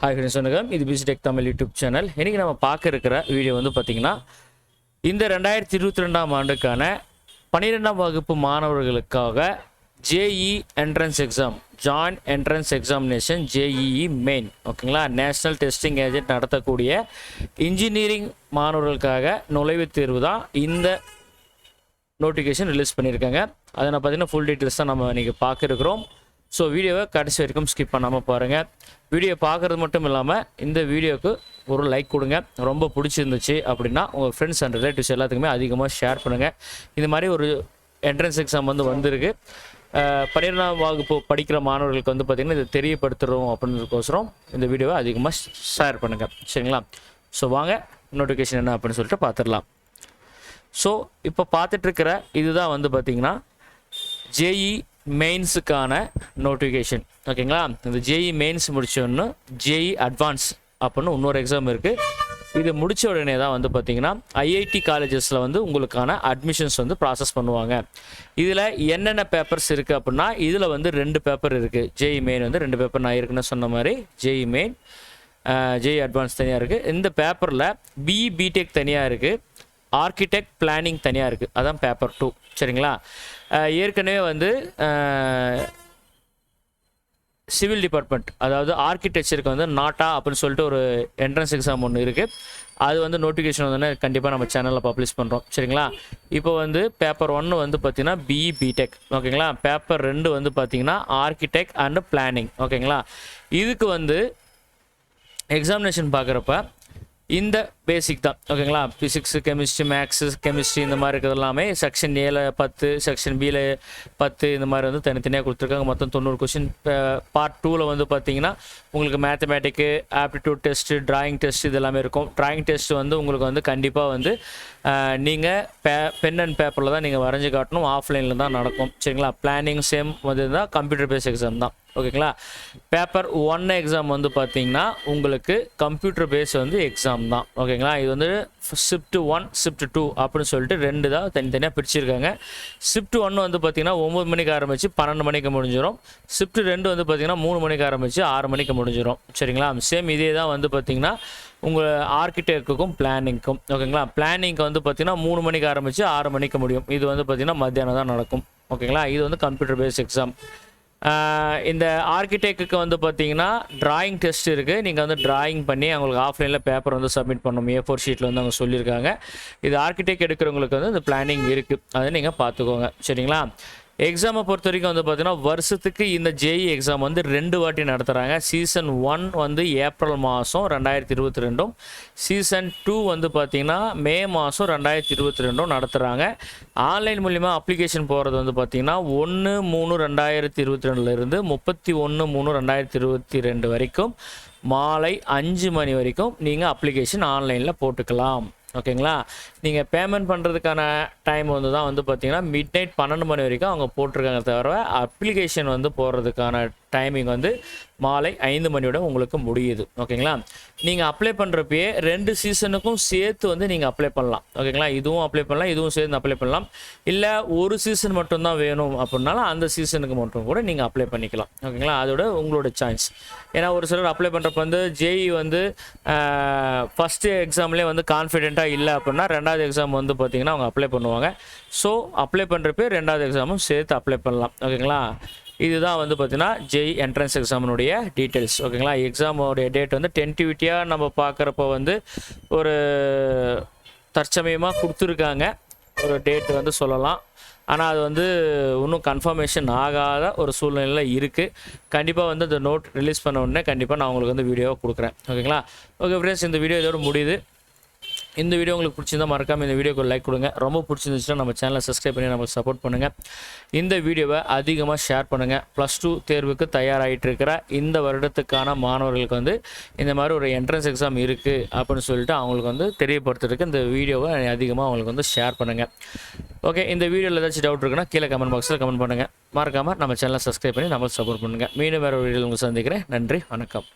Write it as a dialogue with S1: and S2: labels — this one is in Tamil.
S1: Hi friends, வணக்கம். இது PC tech Tamil YouTube channel. இன்னைக்கு நம்ம பார்க்க இருக்கிற வீடியோ வந்து பார்த்தீங்கன்னா இந்த 2022ஆம் ஆண்டுக்கான 12ஆம் வகுப்பு மாணவர்களுக்காக JEE entrance exam joint entrance examination JEE main ஓகேங்களா, நேஷனல் டெஸ்டிங் ஏஜென்ட் நடத்தக்கூடிய இன்ஜினியரிங் மாணவர்களுக்காக நுழைவுத் தேர்வு தான் இந்த நோட்டிஃபிகேஷன் ரிலீஸ் பண்ணியிருக்காங்க. அதை நான் பார்த்தீங்கன்னா ஃபுல் டீட்டெயில்ஸ் தான் நம்ம இன்றைக்கி பார்க்க இருக்கிறோம். ஸோ வீடியோவை கடைசி வரைக்கும் ஸ்கிப் பண்ணாமல் பாருங்கள். வீடியோ பார்க்குறது மட்டும் இல்லாமல் இந்த வீடியோவுக்கு ஒரு லைக் கொடுங்க. ரொம்ப பிடிச்சிருந்துச்சு அப்படின்னா உங்கள் ஃப்ரெண்ட்ஸ் அண்ட் ரிலேட்டிவ்ஸ் எல்லாத்துக்குமே அதிகமாக ஷேர் பண்ணுங்கள். இந்த மாதிரி ஒரு என்ட்ரன்ஸ் எக்ஸாம் வந்திருக்கு. 12ஆம் வகுப்பு படிக்கிற மாணவர்களுக்கு வந்து பார்த்திங்கன்னா இதை தெரியப்படுத்துகிறோம் அப்படின்றதுக்கோசரம் இந்த வீடியோவை அதிகமாக ஷேர் பண்ணுங்கள், சரிங்களா? ஸோ வாங்க நோட்டிஃபிகேஷன் என்ன அப்படின்னு சொல்லிட்டு பார்த்துடலாம். ஸோ இப்போ பார்த்துட்ருக்கிற இதுதான் வந்து பார்த்திங்கன்னா JEE மெயின்ஸுக்கான நோட்டிஃபிகேஷன் ஓகேங்களா. இந்த JEE மெயின்ஸ் முடித்தோன்னு JEE அட்வான்ஸ் அப்படின்னு இன்னொரு எக்ஸாம் இருக்குது. இது முடித்த உடனே தான் வந்து பார்த்திங்கன்னா IIT காலேஜஸில் வந்து உங்களுக்கான அட்மிஷன்ஸ் வந்து ப்ராசஸ் பண்ணுவாங்க. இதில் என்னென்ன பேப்பர்ஸ் இருக்குது அப்படின்னா இதில் வந்து 2 பேப்பர் இருக்குது. JEE மெயின் வந்து 2 பேப்பர் நான் இருக்குன்னு சொன்ன மாதிரி JEE மெயின் JEE அட்வான்ஸ் தனியாக இருக்குது. இந்த பேப்பரில் BE பிடெக் தனியாக இருக்குது, ஆர்கிடெக்ட் பிளானிங் தனியாக இருக்குது. அதான் பேப்பர் 2, சரிங்களா? ஏற்கனவே வந்து சிவில் டிபார்ட்மெண்ட் அதாவது ஆர்கிடெக்சருக்கு வந்து நாட்டா அப்படின்னு சொல்லிட்டு ஒரு என்ட்ரன்ஸ் எக்ஸாம் ஒன்று இருக்குது. அது வந்து நோட்டிஃபிகேஷன் வந்து கண்டிப்பாக நம்ம சேனலில் பப்ளிஷ் பண்ணுறோம், சரிங்களா? இப்போ வந்து பேப்பர் 1 வந்து பார்த்திங்கன்னா BE பிடெக் ஓகேங்களா. பேப்பர் 2 வந்து பார்த்திங்கன்னா ஆர்கிடெக்ட் அண்ட் பிளானிங் ஓகேங்களா. இதுக்கு வந்து எக்ஸாமினேஷன் பார்க்குறப்ப இந்த பேசிக் தான் ஓகேங்களா. ஃபிசிக்ஸு, கெமிஸ்ட்ரி, மேக்ஸு, கெமிஸ்ட்ரி இந்த மாதிரி இருக்கிறது எல்லாமே செக்ஷன் ஏல 10, செக்ஷன் பியில் 10 இந்த மாதிரி வந்து தனித்தனியாக கொடுத்துருக்காங்க. மொத்தம் 90 கொஷின். பார்ட் 2ல் வந்து பார்த்தீங்கன்னா உங்களுக்கு மேத்தமேட்டிக்கு, ஆப்டிடியூட் டெஸ்ட்டு, ட்ராயிங் டெஸ்ட் இது எல்லாமே இருக்கும். ட்ராயிங் டெஸ்ட் வந்து உங்களுக்கு வந்து கண்டிப்பாக வந்து நீங்கள் பென் அண்ட் பேப்பரில் தான் நீங்கள் வரைஞ்சி காட்டணும், ஆஃப்லைனில் தான் நடக்கும், சரிங்களா? பிளானிங் சேம் வந்து தான் கம்ப்யூட்டர் பேஸ் எக்ஸாம் தான் ஓகேங்களா. பேப்பர் 1 எக்ஸாம் வந்து பார்த்தீங்கன்னா உங்களுக்கு கம்ப்யூட்டர் பேஸ் வந்து எக்ஸாம் தான் ஓகேங்களா. இது வந்து ஷிஃப்ட் 1 ஷிஃப்ட் 2 அப்படின்னு சொல்லிட்டு 2 தான் தனித்தனியாக பிரிச்சிருக்காங்க. ஷிஃப்ட் 1 வந்து பார்த்தீங்கன்னா 9 மணிக்கு ஆரம்பித்து 12 மணிக்கு முடிஞ்சிடும். ஷிஃப்ட் 2 வந்து பார்த்தீங்கன்னா 3 மணிக்கு ஆரம்பித்து 6 மணிக்கு முடிஞ்சிடும், சரிங்களா? சேம் இதே தான் வந்து பார்த்தீங்கன்னா உங்கள் ஆர்கிடெக்டுக்கும் பிளானிங்க்கும் ஓகேங்களா. பிளானிங்க்கு வந்து பார்த்தீங்கன்னா 3 மணிக்கு ஆரம்பித்து 6 மணிக்கு முடியும். இது வந்து பார்த்தீங்கன்னா மத்தியானம் தான் நடக்கும் ஓகேங்களா. இது வந்து கம்ப்யூட்டர் பேஸ் எக்ஸாம். இந்த ஆர்கிடெக்டுக்கு வந்து பார்த்தீங்கன்னா ட்ராயிங் டெஸ்ட் இருக்குது. நீங்கள் வந்து ட்ராயிங் பண்ணி அவங்களுக்கு ஆஃப்லைனில் பேப்பர் வந்து சப்மிட் பண்ணணும். A4 ஷீட்டில் வந்து அவங்க சொல்லியிருக்காங்க. இது ஆர்கிடெக்ட் எடுக்கிறவங்களுக்கு வந்து இந்த பிளானிங் இருக்குது, அதை நீங்கள் பார்த்துக்கோங்க, சரிங்களா? எக்ஸாமை பொறுத்த வரைக்கும் வந்து பார்த்தீங்கன்னா வருஷத்துக்கு இந்த JEE எக்ஸாம் வந்து 2 வாட்டி நடத்துகிறாங்க. சீசன் 1 வந்து ஏப்ரல் மாதம் 2022, சீசன் 2 வந்து பார்த்திங்கன்னா மே மாதம் 2022 நடத்துகிறாங்க. ஆன்லைன் மூலிமா அப்ளிகேஷன் போகிறது வந்து பார்த்திங்கன்னா 1/3/2022 31/3/2022 வரைக்கும் மாலை 5 மணி வரைக்கும் நீங்கள் அப்ளிகேஷன் ஆன்லைனில் போட்டுக்கலாம் ஓகேங்களா. நீங்கள் பேமெண்ட் பண்ணுறதுக்கான டைம் வந்து தான் வந்து பார்த்திங்கன்னா மிட் நைட் 12 மணி வரைக்கும் அவங்க போட்டிருக்காங்க. தவிர அப்ளிகேஷன் வந்து போடுறதுக்கான டைமிங் வந்து மாலை 5 மணியோட உங்களுக்கு முடியுது ஓகேங்களா. நீங்கள் அப்ளை பண்ணுறப்பயே 2 சீசனுக்கும் சேர்த்து வந்து நீங்கள் அப்ளை பண்ணலாம் ஓகேங்களா. இதுவும் அப்ளை பண்ணலாம், இதுவும் சேர்த்து அப்ளை பண்ணலாம். இல்லை ஒரு சீசன் மட்டும்தான் வேணும் அப்படின்னாலும் அந்த சீசனுக்கு மட்டும் கூட நீங்கள் அப்ளை பண்ணிக்கலாம் ஓகேங்களா. அதோட உங்களோட சாய்ஸ். ஏன்னா ஒரு சிலர் அப்ளை பண்ணுறப்ப வந்து JEE வந்து ஃபஸ்ட்டு எக்ஸாம்லேயே வந்து கான்ஃபிடென்ட்டாக இல்லை அப்படின்னா 2வது எக்ஸாம் வந்து பார்த்திங்கன்னா அவங்க அப்ளை பண்ணுவாங்க. ஸோ அப்ளை பண்ணுறப்பே 2வது எக்ஸாமும் சேர்த்து அப்ளை பண்ணலாம் ஓகேங்களா. இதுதான் வந்து பார்த்திங்கன்னா JEE என்ட்ரன்ஸ் எக்ஸாமினுடைய டீட்டெயில்ஸ் ஓகேங்களா. எக்ஸாமோடைய டேட் வந்து டென்டிவிட்டியாக நம்ம பார்க்குறப்ப வந்து ஒரு தற்சமயமாக கொடுத்துருக்காங்க ஒரு டேட் வந்து சொல்லலாம். ஆனால் அது வந்து இன்னும் கன்ஃபர்மேஷன் ஆகாத ஒரு சூழ்நிலையில் இருக்குது. கண்டிப்பாக வந்து அந்த நோட் ரிலீஸ் பண்ண உடனே கண்டிப்பாக நான் உங்களுக்கு வந்து வீடியோவை கொடுக்குறேன் ஓகேங்களா. ஓகே ஃப்ரெண்ட்ஸ், இந்த வீடியோ இதோட முடியுது. இந்த வீடியோ உங்களுக்கு பிடிச்சிருந்தால் மறக்காமல் இந்த வீடியோக்கு லைக் கொடுங்க. ரொம்ப பிடிச்சிருந்துச்சுன்னா நம்ம சேனலை சப்ஸ்கிரைப் பண்ணி நமக்கு சப்போர்ட் பண்ணுங்கள். இந்த வீடியோவை அதிகமாக ஷேர் பண்ணுங்கள். +2 தேர்வுக்கு தயாராகிட்டு இருக்கிற இந்த வருடத்துக்கான மாணவர்களுக்கு வந்து இந்த மாதிரி ஒரு என்ட்ரன்ஸ் எக்ஸாம் இருக்குது அப்படின்னு சொல்லிட்டு அவங்களுக்கு வந்து தெரியப்படுத்துறதுக்கு இந்த வீடியோவை அதிகமாக அவங்களுக்கு வந்து ஷேர் பண்ணுங்கள். ஓகே, இந்த வீடியோவில் ஏதாச்சும் டவுட் இருக்குன்னா கீழே கமெண்ட் பாக்ஸில் கமெண்ட் பண்ணுங்கள். மறக்காமல் நம்ம சேனலை சப்ஸ்கிரைப் பண்ணி நம்மளுக்கு சப்போர்ட் பண்ணுங்கள். மீண்டும் வேறு ஒரு வீடியோவில் உங்களுக்கு சந்திக்கிறேன். நன்றி, வணக்கம்.